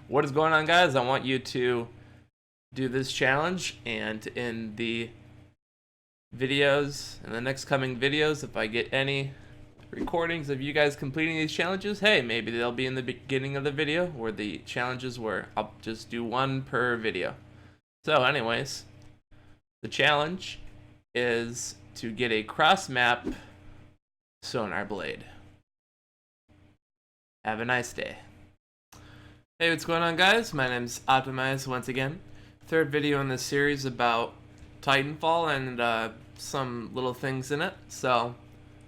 What is going on, guys? I want you to do this challenge, and in the next coming videos, if I get any recordings of you guys completing these challenges, hey, maybe they'll be in the beginning of the video where the challenges were. I'll just do one per video. So anyways, the challenge is to get a cross map sonar blade. Have a nice day. Hey, what's going on, guys? My name's Optimize once again. Third video in this series about Titanfall and some little things in it. So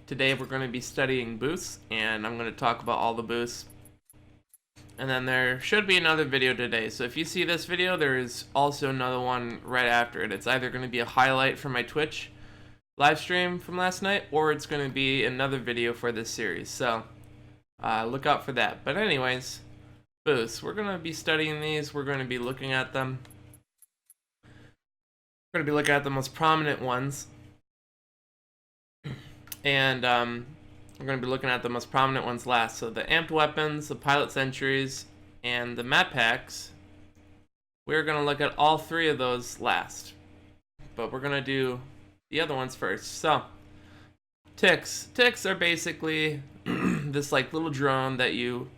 today we're going to be studying boosts, and I'm going to talk about all the boosts. And then there should be another video today. So if you see this video, there is also another one right after it. It's either going to be a highlight from my Twitch live stream from last night, or it's going to be another video for this series. So look out for that. But anyways, boosts. We're going to be studying these. We're going to be looking at them. We're going to be looking at the most prominent ones. And we're going to be looking at the most prominent ones last. So the amped weapons, the pilot sentries, and the map packs. We're going to look at all three of those last. But we're going to do the other ones first. So, ticks. Ticks are basically this like little drone that you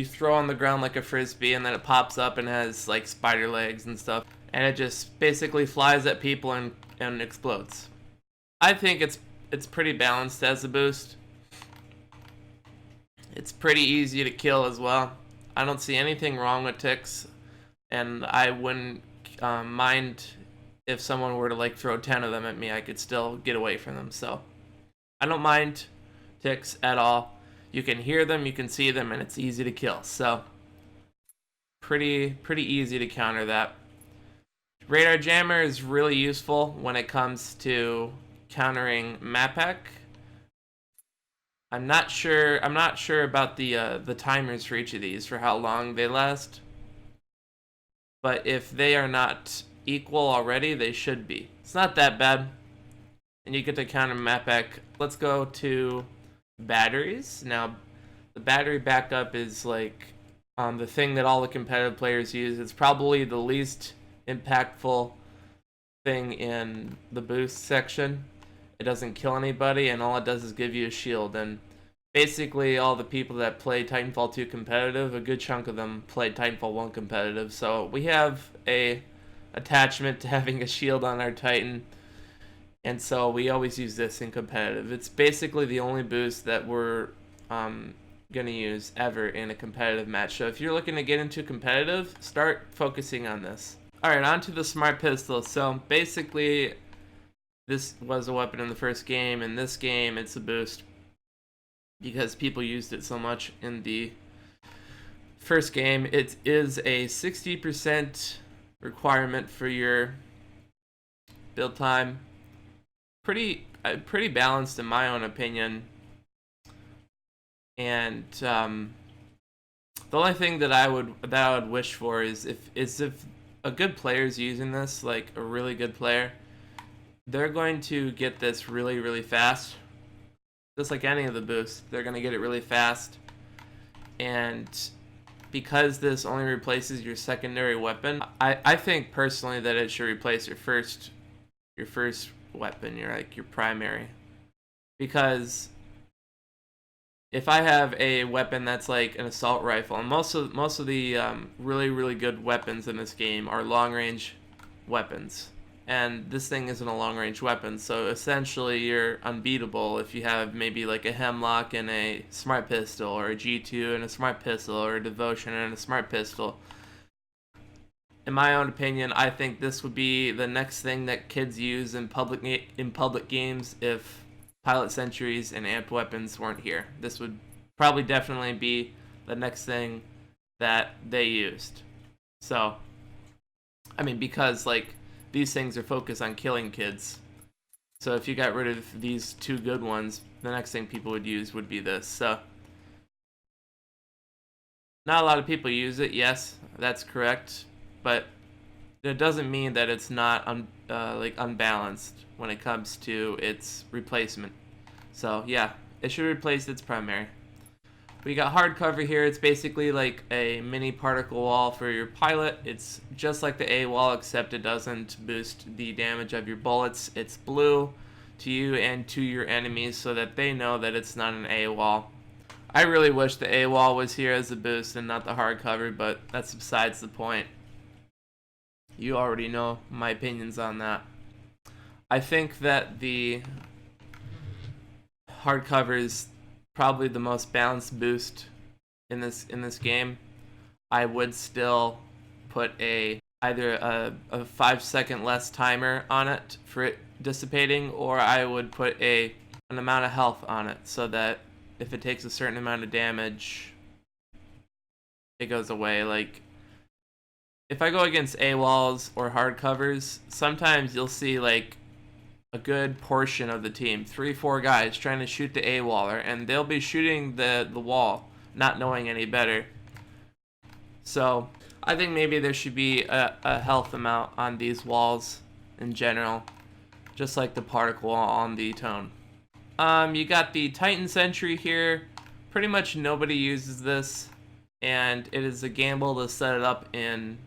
throw on the ground like a frisbee, and then it pops up and has like spider legs and stuff, and it just basically flies at people and explodes. I think it's pretty balanced as a boost. It's pretty easy to kill as well. I don't see anything wrong with ticks, and I wouldn't mind if someone were to like throw 10 of them at me. I could still get away from them. So I don't mind ticks at all. You can hear them, you can see them, and it's easy to kill. So pretty easy to counter that. Radar jammer is really useful when it comes to countering map pack. I'm not sure about the timers for each of these, for how long they last. But if they are not equal already, they should be. It's not that bad. And you get to counter map pack. Let's go to batteries. Now, the battery backup is like the thing that all the competitive players use. It's probably the least impactful thing in the boost section. It doesn't kill anybody, and all it does is give you a shield. And basically all the people that play Titanfall 2 competitive, a good chunk of them played Titanfall 1 competitive. So we have a attachment to having a shield on our Titan, and so we always use this in competitive. It's basically the only boost that we're gonna use ever in a competitive match. So if you're looking to get into competitive, start focusing on this. Alright, on to the smart pistol. So basically this was a weapon in the first game. In this game it's a boost because people used it so much in the first game. It is a 60% requirement for your build time. Pretty balanced in my own opinion. And the only thing that I would wish for is if a good player is using this, like a really good player, they're going to get this really fast. Just like any of the boosts, they're going to get it really fast. And because this only replaces your secondary weapon, I think personally that it should replace your first weapon, your primary. Because if I have a weapon that's like an assault rifle, and most of the really good weapons in this game are long range weapons, and this thing isn't a long range weapon, so essentially you're unbeatable if you have maybe like a Hemlock and a smart pistol, or a G2 and a smart pistol, or a Devotion and a smart pistol. In my own opinion, I think this would be the next thing that kids use in public games if pilot sentries and amped weapons weren't here. This would probably definitely be the next thing that they used. So, I mean, because like these things are focused on killing kids. So if you got rid of these two good ones, the next thing people would use would be this. So, not a lot of people use it, yes, that's correct. But it doesn't mean that it's not unbalanced when it comes to its replacement. So yeah, it should replace its primary. We got hardcover here. It's basically like a mini particle wall for your pilot. It's just like the A wall, except it doesn't boost the damage of your bullets. It's blue to you and to your enemies so that they know that it's not an A wall. I really wish the A wall was here as a boost and not the hardcover, but that's besides the point. You already know my opinions on that. I think that the hardcover is probably the most balanced boost in this game. I would still put either a 5-second less timer on it for it dissipating, or I would put an amount of health on it so that if it takes a certain amount of damage, it goes away. Like, if I go against A-walls or hardcovers, sometimes you'll see like a good portion of the team, 3-4 guys trying to shoot the A-waller, and they'll be shooting the wall, not knowing any better. So I think maybe there should be a health amount on these walls in general, just like the particle on the tone. You got the Titan Sentry here. Pretty much nobody uses this, and it is a gamble to set it up in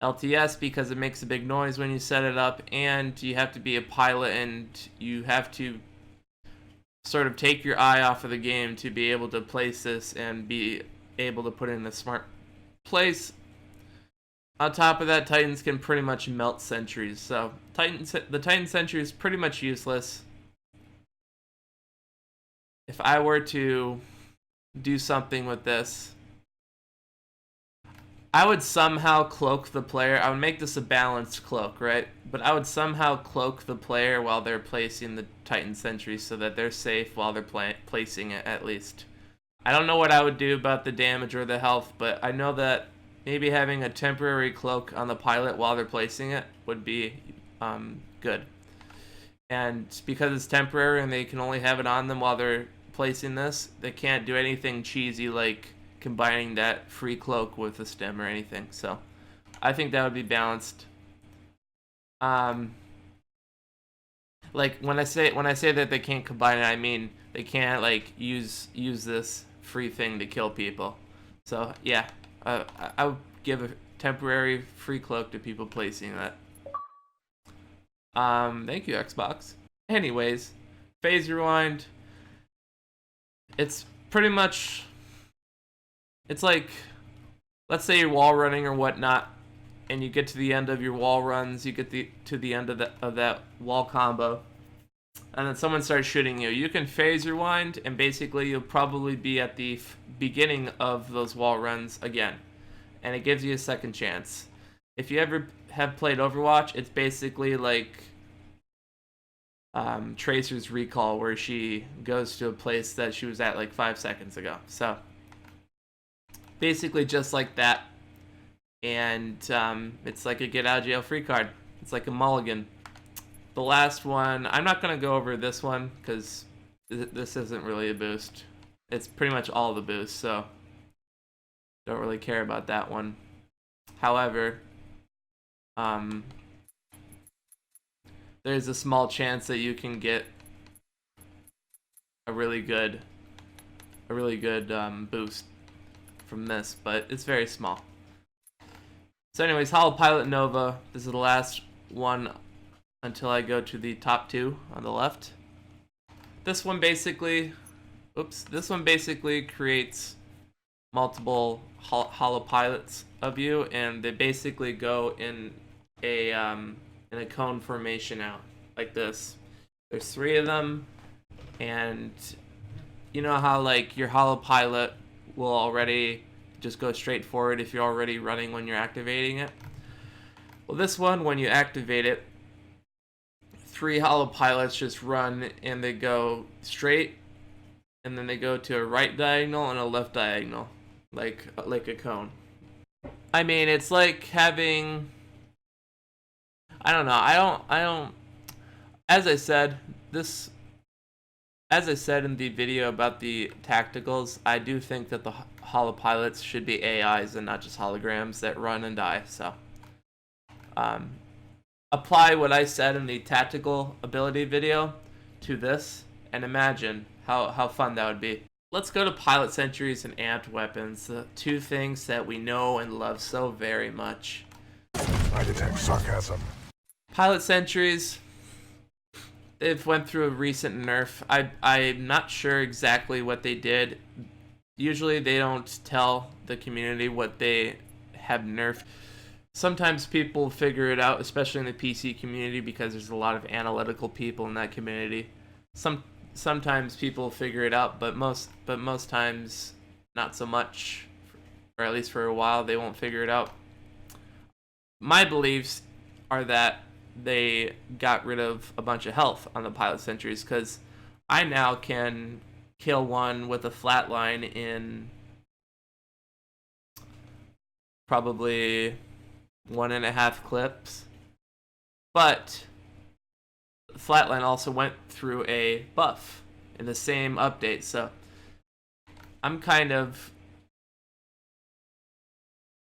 LTS because it makes a big noise when you set it up, and you have to be a pilot and you have to sort of take your eye off of the game to be able to place this and be able to put it in a smart place. On top of that, Titans can pretty much melt sentries, so the Titan Sentry is pretty much useless. If I were to do something with this, I would somehow cloak the player. I would make this a balanced cloak, right? But I would somehow cloak the player while they're placing the Titan Sentry so that they're safe while they're placing it, at least. I don't know what I would do about the damage or the health, but I know that maybe having a temporary cloak on the pilot while they're placing it would be good. And because it's temporary and they can only have it on them while they're placing this, they can't do anything cheesy like combining that free cloak with a stem or anything. So I think that would be balanced. Like when I say that they can't combine it, I mean they can't like use this free thing to kill people. So yeah, I would give a temporary free cloak to people placing that. Thank you, Xbox. Anyways, phase rewind. It's pretty much, it's like, let's say you're wall running or whatnot, and you get to the end of your wall runs, you get to the end of that wall combo, and then someone starts shooting you. You can phase rewind, and basically you'll probably be at the beginning of those wall runs again, and it gives you a second chance. If you ever have played Overwatch, it's basically like Tracer's recall, where she goes to a place that she was at like 5 seconds ago. So basically just like that, and it's like a get out of jail free card. It's like a mulligan. The last one, I'm not gonna go over this one because this isn't really a boost. It's pretty much all the boosts, so don't really care about that one. However, there's a small chance that you can get a really good boost from this, but it's very small. So anyways, Hollow Pilot Nova. This is the last one until I go to the top two on the left. This one basically creates multiple hollow pilots of you, and they basically go in a cone formation out like this. There's 3 of them, and you know how like your hollow pilot will already just go straight forward if you're already running when you're activating it. Well, this one, when you activate it, 3 hollow pilots just run and they go straight, and then they go to a right diagonal and a left diagonal, like a cone. I mean, it's like having, I don't know. I don't. As I said in the video about the tacticals, I do think that the hollow pilots should be AIs and not just holograms that run and die. So, apply what I said in the tactical ability video to this, and imagine how fun that would be. let's go to pilot sentries and amped weapons, the two things that we know and love so very much. I detect sarcasm. Pilot sentries, they've went through a recent nerf. I'm not sure exactly what they did. Usually they don't tell the community what they have nerfed. Sometimes people figure it out, especially in the PC community, because there's a lot of analytical people in that community. Sometimes people figure it out, but most times not so much, or at least for a while they won't figure it out. My beliefs are that they got rid of a bunch of health on the pilot sentries, because I now can kill one with a flatline in probably 1.5 clips. But flatline also went through a buff in the same update, so I'm kind of,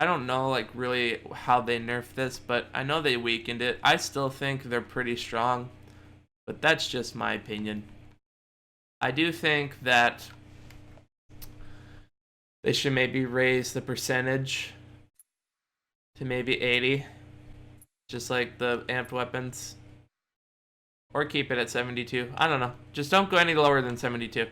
I don't know like really how they nerfed this, but I know they weakened it. I still think they're pretty strong, but that's just my opinion. I do think that they should maybe raise the percentage to maybe 80, just like the amped weapons, or keep it at 72. I don't know. Just don't go any lower than 72.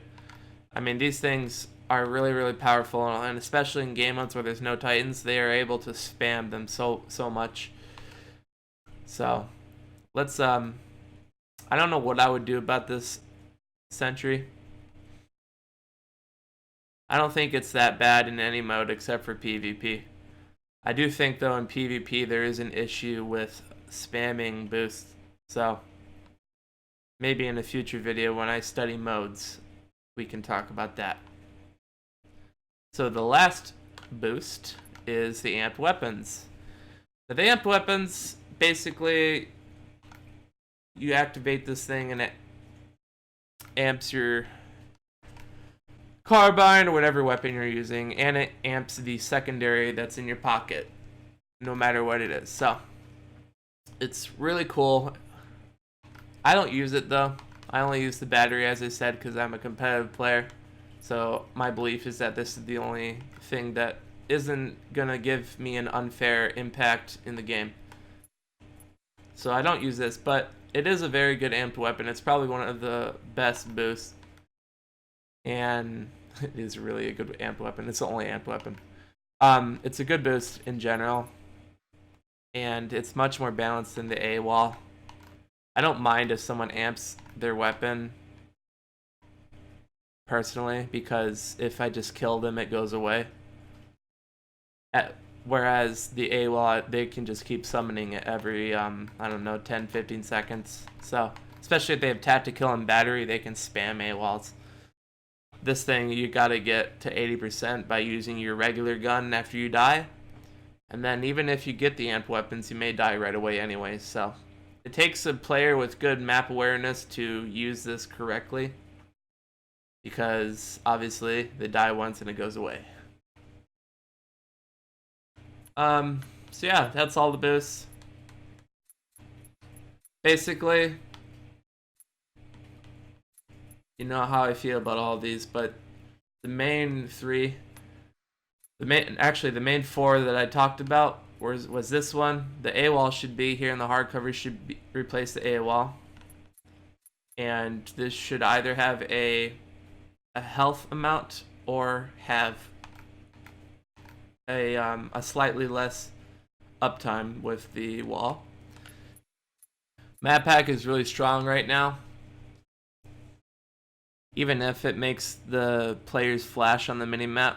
I mean, these things are really, really powerful, and especially in game modes where there's no titans, they are able to spam them so much. So let's I don't know what I would do about this Sentry. I don't think it's that bad in any mode except for PvP. I do think though in PvP there is an issue with spamming boosts, so maybe in a future video when I study modes we can talk about that. So the last boost is the amped weapons. Now, the amped weapons, basically you activate this thing and it amps your carbine or whatever weapon you're using, and it amps the secondary that's in your pocket, no matter what it is. So it's really cool. I don't use it though. I only use the battery, as I said, because I'm a competitive player. So my belief is that this is the only thing that isn't gonna give me an unfair impact in the game. So I don't use this, but it is a very good amped weapon. It's probably one of the best boosts, and it is really a good amped weapon. It's the only amped weapon. It's a good boost in general, and it's much more balanced than the AWOL. I don't mind if someone amps their weapon personally, because if I just kill them, it goes away. Whereas the AWOL, they can just keep summoning it every, I don't know, 10-15 seconds. So, especially if they have tactical and battery, they can spam AWOLs. This thing, you gotta get to 80% by using your regular gun after you die. And then even if you get the amped weapons, you may die right away anyway. So, it takes a player with good map awareness to use this correctly, because obviously they die once and it goes away. So yeah, that's all the boosts. Basically, you know how I feel about all these, but the main three, the main four that I talked about was this one. The AWOL should be here, and the hardcover should replace the AWOL. And this should either have a health amount or have a slightly less uptime with the wall. Map pack is really strong right now, even if it makes the players flash on the minimap.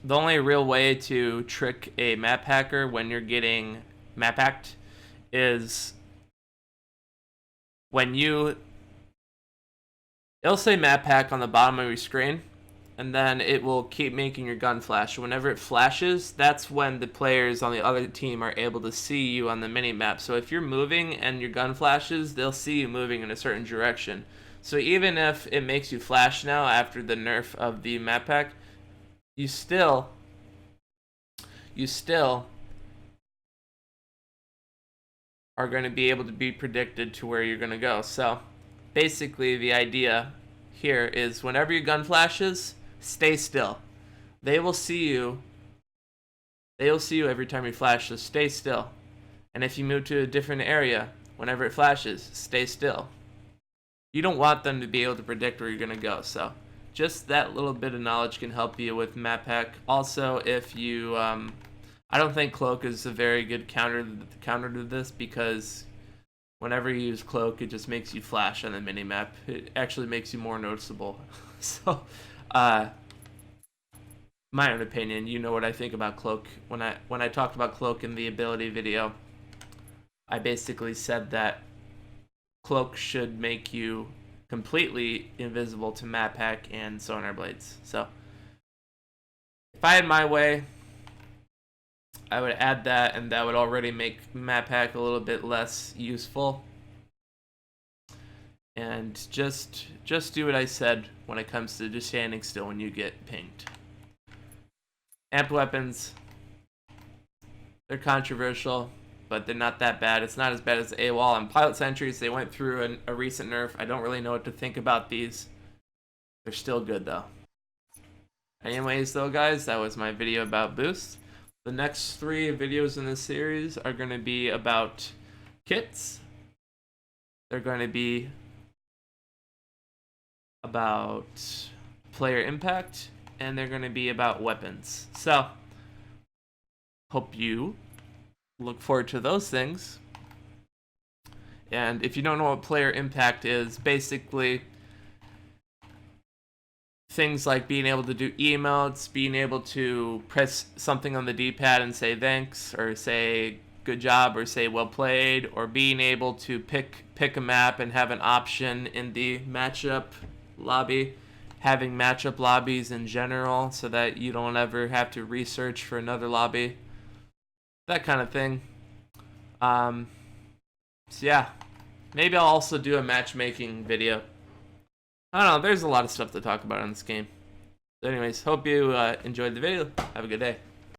The only real way to trick a map hacker when you're getting map hacked is when it'll say map hack on the bottom of your screen, and then it will keep making your gun flash. Whenever it flashes, that's when the players on the other team are able to see you on the minimap. So if you're moving and your gun flashes, they'll see you moving in a certain direction. So even if it makes you flash now after the nerf of the map pack, you still are going to be able to be predicted to where you're going to go. So basically the idea here is whenever your gun flashes, stay still. They will see you. They will see you every time you flash, so stay still. And if you move to a different area, whenever it flashes, stay still. You don't want them to be able to predict where you're going to go, so just that little bit of knowledge can help you with map hack. Also, if you, I don't think cloak is a very good counter to this, because whenever you use cloak, it just makes you flash on the minimap. It actually makes you more noticeable. So, my own opinion, you know what I think about cloak. When I talked about cloak in the ability video, I basically said that cloak should make you completely invisible to map hack and sonar blades. So if I had my way, I would add that, and that would already make map hack a little bit less useful. And just do what I said when it comes to just standing still when you get pinged. Amp weapons, they're controversial, but they're not that bad. It's not as bad as AWOL and pilot sentries. They went through a recent nerf. I don't really know what to think about these. They're still good though. Anyways though, guys, that was my video about boosts. The next 3 videos in this series are going to be about kits. They're going to be about player impact, and they're going to be about weapons. So, hope you look forward to those things. And if you don't know what player impact is, basically things like being able to do emotes, being able to press something on the D-pad and say thanks, or say good job, or say well played, or being able to pick a map and have an option in the matchup lobby, having matchup lobbies in general so that you don't ever have to research for another lobby, that kind of thing. So yeah, maybe I'll also do a matchmaking video. I don't know, there's a lot of stuff to talk about in this game. So anyways, hope you enjoyed the video. Have a good day.